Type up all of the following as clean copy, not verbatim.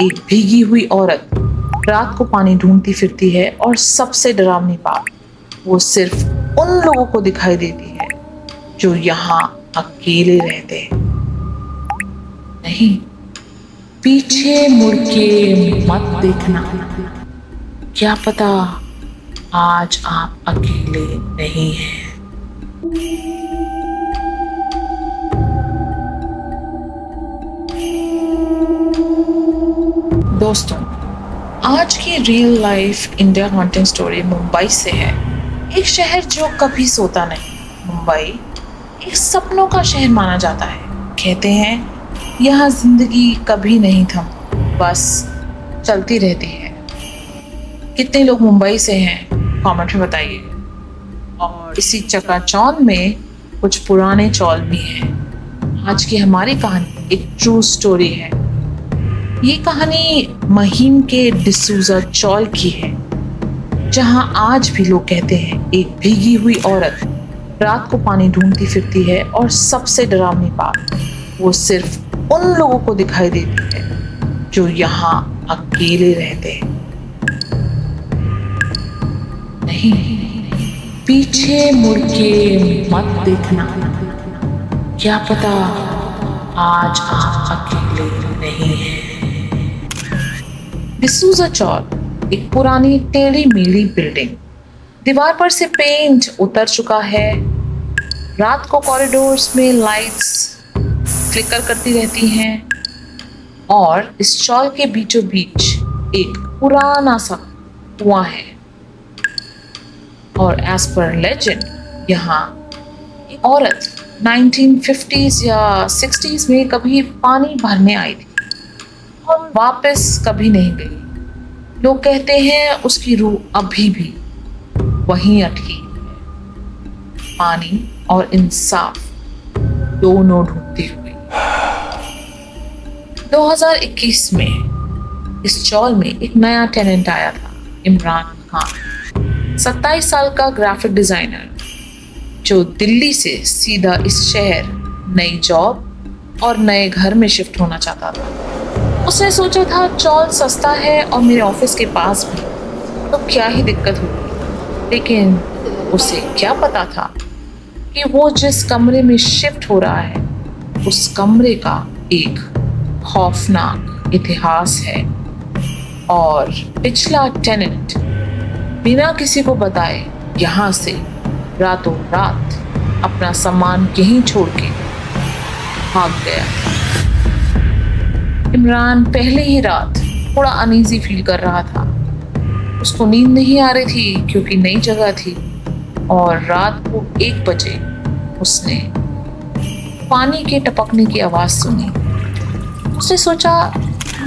एक भीगी हुई औरत रात को पानी ढूंढती फिरती है और सबसे डरावनी बात, वो सिर्फ उन लोगों को दिखाई देती है जो यहाँ अकेले रहते हैं। नहीं, पीछे मुड़ के मत देखना, क्या पता आज आप अकेले नहीं हैं। दोस्तों, आज की real life India haunting story Mumbai से है। एक शहर जो कभी सोता नहीं। मुंबई एक सपनों का शहर माना जाता है। कहते हैं यहाँ जिंदगी कभी नहीं थमती, बस चलती रहती है। कितने लोग मुंबई से हैं, कमेंट में बताइए। और इसी चकाचौंध में कुछ पुराने चौल भी हैं। आज की हमारी कहानी एक ट्रू स्टोरी है। ये कहानी महिम के डिसूजा चौल की है, जहां आज भी लोग कहते हैं एक भीगी हुई औरत रात को पानी ढूंढती फिरती है और सबसे डरावनी बात, वो सिर्फ उन लोगों को दिखाई देती है जो यहाँ अकेले रहते हैं। नहीं, पीछे मुड़ के मत देखना, क्या पता आज आप अकेले नहीं हैं। डिसूजा चौल एक पुरानी टेढ़ी मेढ़ी बिल्डिंग। दीवार पर से पेंट उतर चुका है। रात को कॉरिडोर्स में लाइट्स फ्लिकर करती रहती हैं और इस चौल के बीचों बीच एक पुराना सा कुआं है। और एज पर लेजेंड, यहाँ एक औरत 1950s या 60s में कभी पानी भरने आई थी और वापस कभी नहीं गई। लोग कहते हैं उसकी रूह अभी भी वहीं अटकी है, पानी और इंसाफ दोनों ढूंढती हुई। 2021 में इस चौल में एक नया टेनेंट आया था, इमरान खान, 27 साल का ग्राफिक डिजाइनर, जो दिल्ली से सीधा इस शहर नई जॉब और नए घर में शिफ्ट होना चाहता था। उसने सोचा था चौल सस्ता है और मेरे ऑफिस के पास भी, तो क्या ही दिक्कत होगी। लेकिन उसे क्या पता था कि वो जिस कमरे में शिफ्ट हो रहा है उस कमरे का एक खौफनाक इतिहास है। और पिछला टेनेंट बिना किसी को बताए यहाँ से रातों रात अपना सामान यहीं छोड़ के भाग गया। इमरान पहले ही रात थोड़ा अनईजी फील कर रहा था। उसको नींद नहीं आ रही थी क्योंकि नई जगह थी। और रात को 1 बजे उसने पानी के टपकने की आवाज़ सुनी। उसने सोचा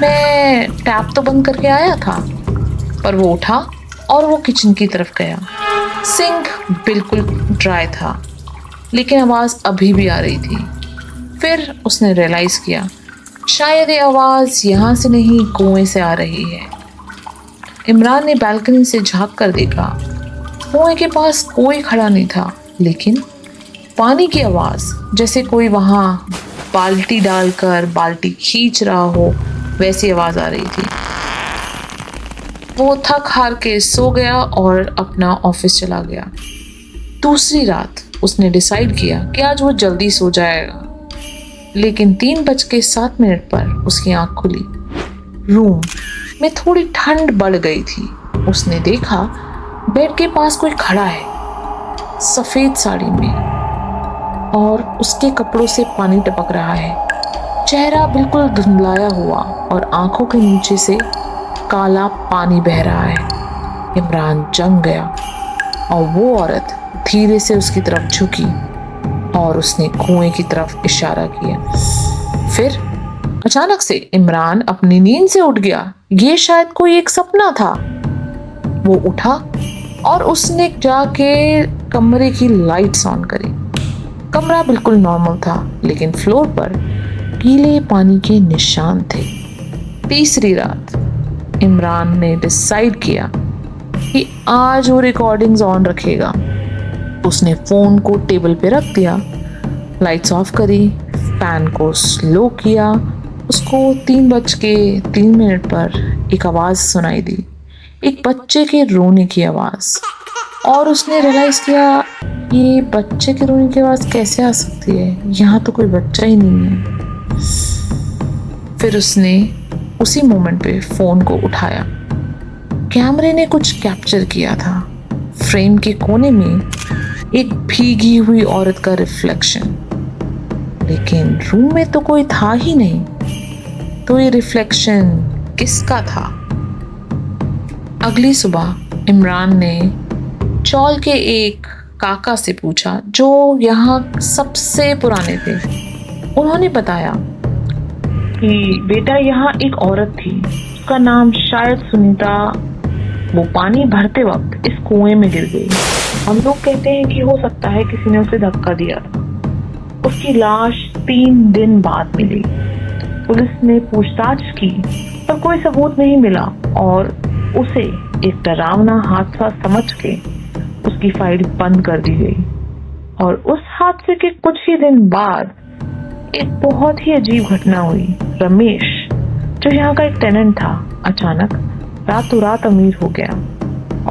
मैं टैप तो बंद करके आया था, पर वो उठा और वो किचन की तरफ गया। सिंक बिल्कुल ड्राई था, लेकिन आवाज़ अभी भी आ रही थी। फिर उसने रियलाइज़ किया शायद ये आवाज़ यहाँ से नहीं, कुएं से आ रही है। इमरान ने बालकनी से झांक कर देखा। कुएं के पास कोई खड़ा नहीं था, लेकिन पानी की आवाज़ जैसे कोई वहाँ बाल्टी डालकर बाल्टी खींच रहा हो, वैसी आवाज़ आ रही थी। वो थक हार के सो गया और अपना ऑफिस चला गया। दूसरी रात उसने डिसाइड किया कि आज वो जल्दी सो जाएगा, लेकिन 3:07 पर उसकी आंख खुली। रूम में थोड़ी ठंड बढ़ गई थी। उसने देखा बेड के पास कोई खड़ा है, सफ़ेद साड़ी में, और उसके कपड़ों से पानी टपक रहा है। चेहरा बिल्कुल धुंधलाया हुआ और आंखों के नीचे से काला पानी बह रहा है। इमरान जंग गया और वो औरत धीरे से उसकी तरफ झुकी और उसने कुएं की तरफ इशारा किया। फिर अचानक से इमरान अपनी नींद से उठ गया। ये शायद कोई एक सपना था। वो उठा और उसने जाके कमरे की लाइट्स ऑन करी। कमरा बिल्कुल नॉर्मल था, लेकिन फ्लोर पर गीले पानी के निशान थे। तीसरी रात इमरान ने डिसाइड किया कि आज वो रिकॉर्डिंग्स ऑन रखेगा। उसने फ़ोन को टेबल पे रख दिया, लाइट्स ऑफ करी, फैन को स्लो किया, उसको 3:03 पर एक आवाज़ सुनाई दी, एक बच्चे के रोने की आवाज़। और उसने रियलाइज़ किया, ये बच्चे के रोने की आवाज़ कैसे आ सकती है, यहाँ तो कोई बच्चा ही नहीं है। फिर उसने उसी मोमेंट पे फ़ोन को उठाया। कैमरे ने कुछ कैप्चर किया था। फ्रेम के कोने में एक भीगी हुई औरत का रिफ्लेक्शन, लेकिन रूम में तो कोई था ही नहीं। तो ये रिफ्लेक्शन किसका था? अगली सुबह इमरान ने चौल के एक काका से पूछा जो यहाँ सबसे पुराने थे। उन्होंने बताया कि बेटा, यहाँ एक औरत थी, उसका नाम शायद सुनीता। वो पानी भरते वक्त इस कुएं में गिर गई। हम लोग कहते हैं कि हो सकता है किसी ने उसे धक्का दिया था। उसकी लाश 3 दिन बाद मिली। पुलिस ने पूछताछ की पर कोई सबूत नहीं मिला और उसे एक डरावना हादसा समझ के उसकी फाइल बंद कर दी गई। और उस हादसे के कुछ ही दिन बाद एक बहुत ही अजीब घटना हुई। रमेश, जो यहाँ का एक टेनेंट था, अचानक रातों रात अमीर हो गया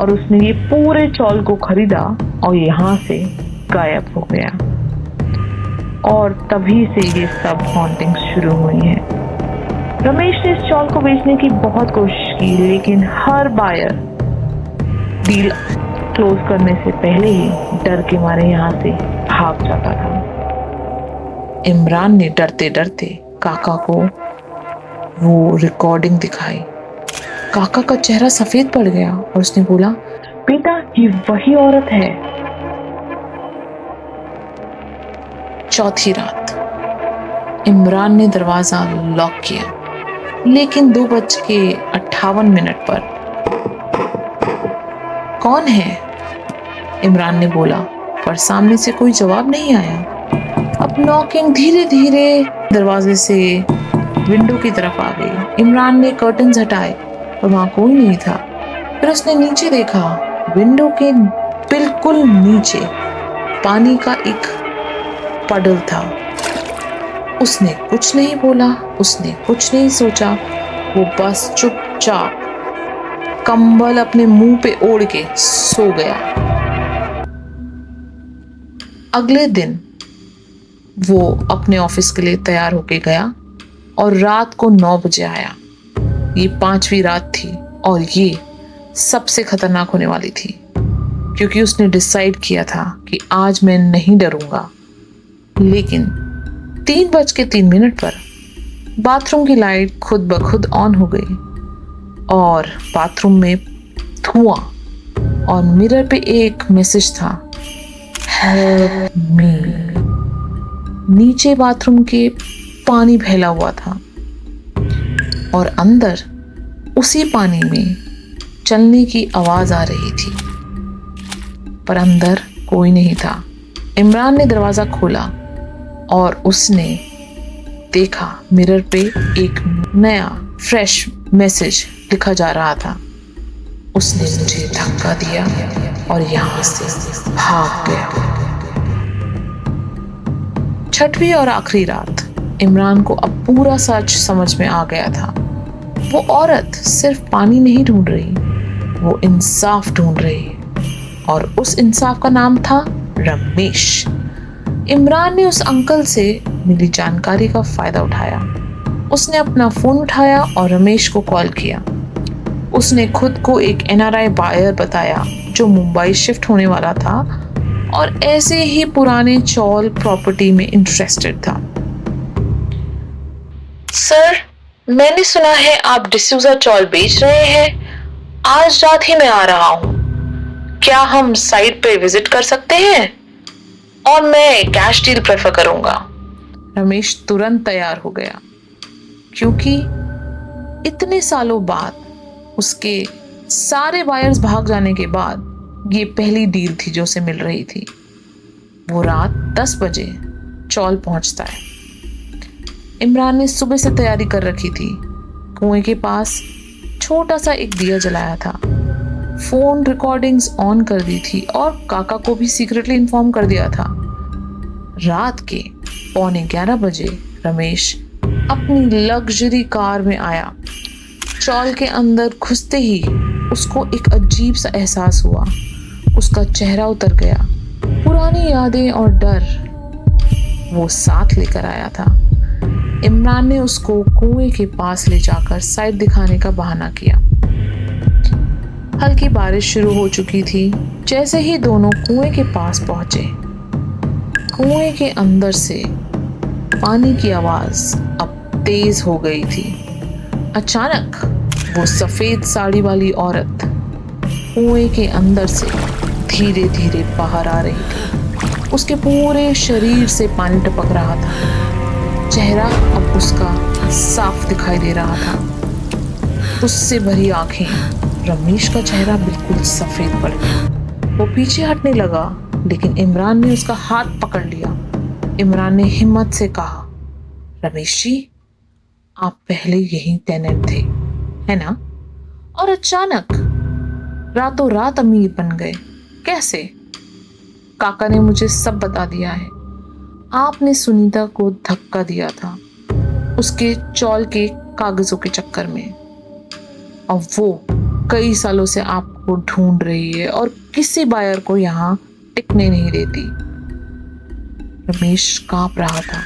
और उसने ये पूरे चौल को खरीदा और यहाँ से गायब हो गया। और तभी से ये सब हॉन्टिंग्स शुरू हुई हैं। रमेश ने इस चौल को बेचने की बहुत कोशिश की, लेकिन हर बायर डील क्लोज करने से पहले ही डर के मारे यहाँ से भाग जाता था। इमरान ने डरते डरते काका को वो रिकॉर्डिंग दिखाई। काका का चेहरा सफेद पड़ गया और उसने बोला, बेटा, ये वही औरत है। चौथी रात इमरान ने दरवाजा लॉक किया, लेकिन 2:58 पर कौन है? इमरान ने बोला, पर सामने से कोई जवाब नहीं आया। अब नॉकिंग धीरे धीरे दरवाजे से विंडो की तरफ आ गई। इमरान ने कर्टन्स हटाए और वहां कोई नहीं था। फिर उसने नीचे देखा। विंडो के बिल्कुल नीचे पानी का एक पडल था। उसने कुछ नहीं बोला, उसने कुछ नहीं सोचा। वो बस चुपचाप कंबल अपने मुंह पे ओढ़ के सो गया। अगले दिन वो अपने ऑफिस के लिए तैयार होके गया और रात को 9 बजे आया। ये 5वीं रात थी और ये सबसे खतरनाक होने वाली थी, क्योंकि उसने डिसाइड किया था कि आज मैं नहीं डरूंगा। लेकिन 3:03 पर बाथरूम की लाइट खुद ब खुद ऑन हो गई और बाथरूम में धुआं और मिरर पे एक मैसेज था, हेल्प मी। नीचे बाथरूम के पानी फैला हुआ था और अंदर उसी पानी में चलने की आवाज आ रही थी, पर अंदर कोई नहीं था। इमरान ने दरवाजा खोला और उसने देखा मिरर पे एक नया फ्रेश मैसेज लिखा जा रहा था। उसने मुझे धक्का दिया और यहाँ से भाग गया। 6वीं और आखिरी रात इमरान को अब पूरा सच समझ में आ गया था। वो औरत सिर्फ पानी नहीं ढूंढ रही, वो इंसाफ ढूंढ रही, और उस इंसाफ का नाम था रमेश। इमरान ने उस अंकल से मिली जानकारी का फायदा उठाया। उसने अपना फोन उठाया और रमेश को कॉल किया। उसने खुद को एक NRI बायर बताया जो मुंबई शिफ्ट होने वाला था और ऐसे ही पुराने चौल प्रॉपर्टी में इंटरेस्टेड था। सर, मैंने सुना है आप डिसूजा चौल बेच रहे हैं। आज रात ही मैं आ रहा हूँ। क्या हम साइट पे विजिट कर सकते हैं? और मैं कैश डील प्रेफर करूंगा। रमेश तुरंत तैयार हो गया, क्योंकि इतने सालों बाद उसके सारे बायर्स भाग जाने के बाद ये पहली डील थी जो उसे मिल रही थी। वो रात 10 बजे चौल पहुंचता है। इमरान ने सुबह से तैयारी कर रखी थी। कुएं के पास छोटा सा एक दिया जलाया था, फोन रिकॉर्डिंग्स ऑन कर दी थी और काका को भी सीक्रेटली इन्फॉर्म कर दिया था। रात के 11:15 बजे रमेश अपनी लग्जरी कार में आया। चॉल के अंदर घुसते ही उसको एक अजीब सा एहसास हुआ। उसका चेहरा उतर गया। पुरानी यादें और डर वो साथ लेकर आया था। इमरान ने उसको कुएं के पास ले जाकर साइड दिखाने का बहाना किया। हल्की बारिश शुरू हो चुकी थी। जैसे ही दोनों कुएं के पास पहुंचे, कुएं के अंदर से पानी की आवाज अब तेज हो गई थी। अचानक वो सफेद साड़ी वाली औरत कुएं के अंदर से धीरे धीरे बाहर आ रही थी। उसके पूरे शरीर से पानी टपक रहा था। चेहरा अब उसका साफ दिखाई दे रहा था। उससे भरी आंखें। रमेश का चेहरा बिल्कुल सफेद पड़ गया। वो पीछे हटने लगा, लेकिन इमरान ने उसका हाथ पकड़ लिया। इमरान ने हिम्मत से कहा, रमेश जी, आप पहले यही टेनेंट थे, है ना? और अचानक रातों रात अमीर बन गए, कैसे? काका ने मुझे सब बता दिया है। आपने सुनीता को धक्का दिया था उसके चॉल के कागजों के चक्कर में, और वो कई सालों से आपको ढूंढ रही है और किसी बायर को यहाँ टिकने नहीं देती। रमेश कांप रहा था।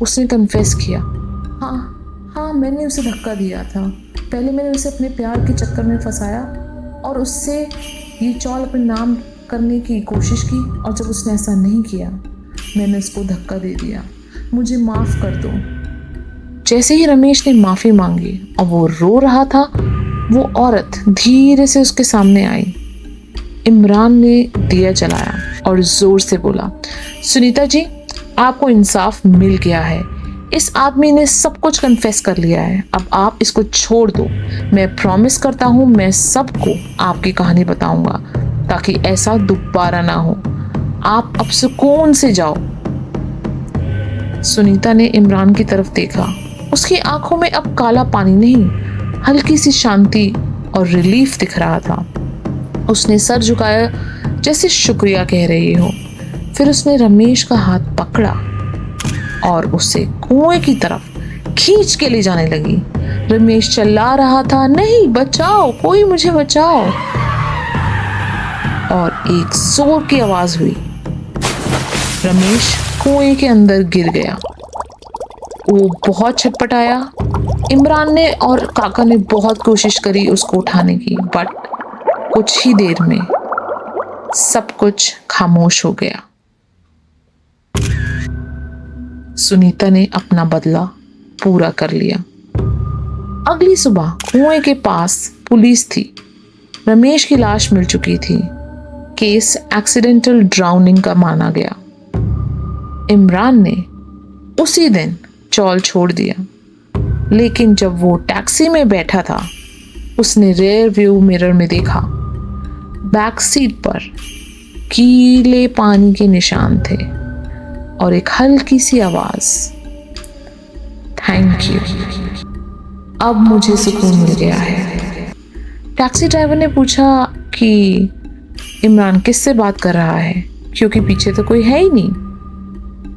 उसने कन्फेस किया, हाँ, मैंने उसे धक्का दिया था। पहले मैंने उसे अपने प्यार के चक्कर में फंसाया और उससे ये चॉल अपने नाम करने की कोशिश की, और जब उसने ऐसा नहीं किया, मैंने उसको धक्का दे दिया। मुझे माफ़ कर दो। जैसे ही रमेश ने माफ़ी मांगी और वो रो रहा था, वो औरत धीरे से उसके सामने आई। इमरान ने दिया जलाया और ज़ोर से बोला, सुनीता जी, आपको इंसाफ मिल गया है। इस आदमी ने सब कुछ कन्फेस कर लिया है। अब आप इसको छोड़ दो। मैं प्रॉमिस करता हूँ मैं सबको आपकी कहानी बताऊंगा, ताकि ऐसा दोबारा ना हो। आप अब सुकून से जाओ। सुनीता ने इमरान की तरफ देखा। उसकी आंखों में अब काला पानी नहीं, हल्की सी शांति और रिलीफ दिख रहा था। उसने सर झुकाया जैसे शुक्रिया कह रही हो। फिर उसने रमेश का हाथ पकड़ा और उसे कुएं की तरफ खींच के ले जाने लगी। रमेश चिल्ला रहा था, नहीं, बचाओ, कोई मुझे बचाओ। और एक जोर की आवाज हुई। रमेश कुएं के अंदर गिर गया। वो बहुत छटपटाया। इमरान ने और काका ने बहुत कोशिश करी उसको उठाने की, बट कुछ ही देर में सब कुछ खामोश हो गया। सुनीता ने अपना बदला पूरा कर लिया। अगली सुबह कुएं के पास पुलिस थी। रमेश की लाश मिल चुकी थी। केस एक्सीडेंटल ड्राउनिंग का माना गया। इमरान ने उसी दिन चॉल छोड़ दिया, लेकिन जब वो टैक्सी में बैठा था, उसने रेयर व्यू मिरर में देखा। बैक सीट पर गीले पानी के निशान थे और एक हल्की सी आवाज, थैंक यू, अब मुझे सुकून मिल गया है। टैक्सी ड्राइवर ने पूछा कि इमरान किससे बात कर रहा है, क्योंकि पीछे तो कोई है ही नहीं।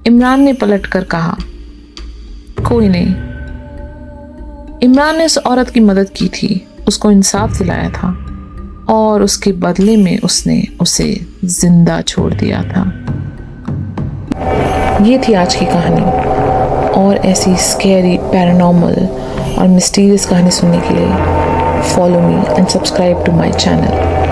इमरान ने पलट कर कहा, कोई नहीं। इमरान ने उस औरत की मदद की थी, उसको इंसाफ दिलाया था, और उसके बदले में उसने उसे जिंदा छोड़ दिया था। ये थी आज की कहानी, और ऐसी स्कैरी, पैरानॉर्मल और मिस्टीरियस कहानी सुनने के लिए follow me and subscribe to my channel.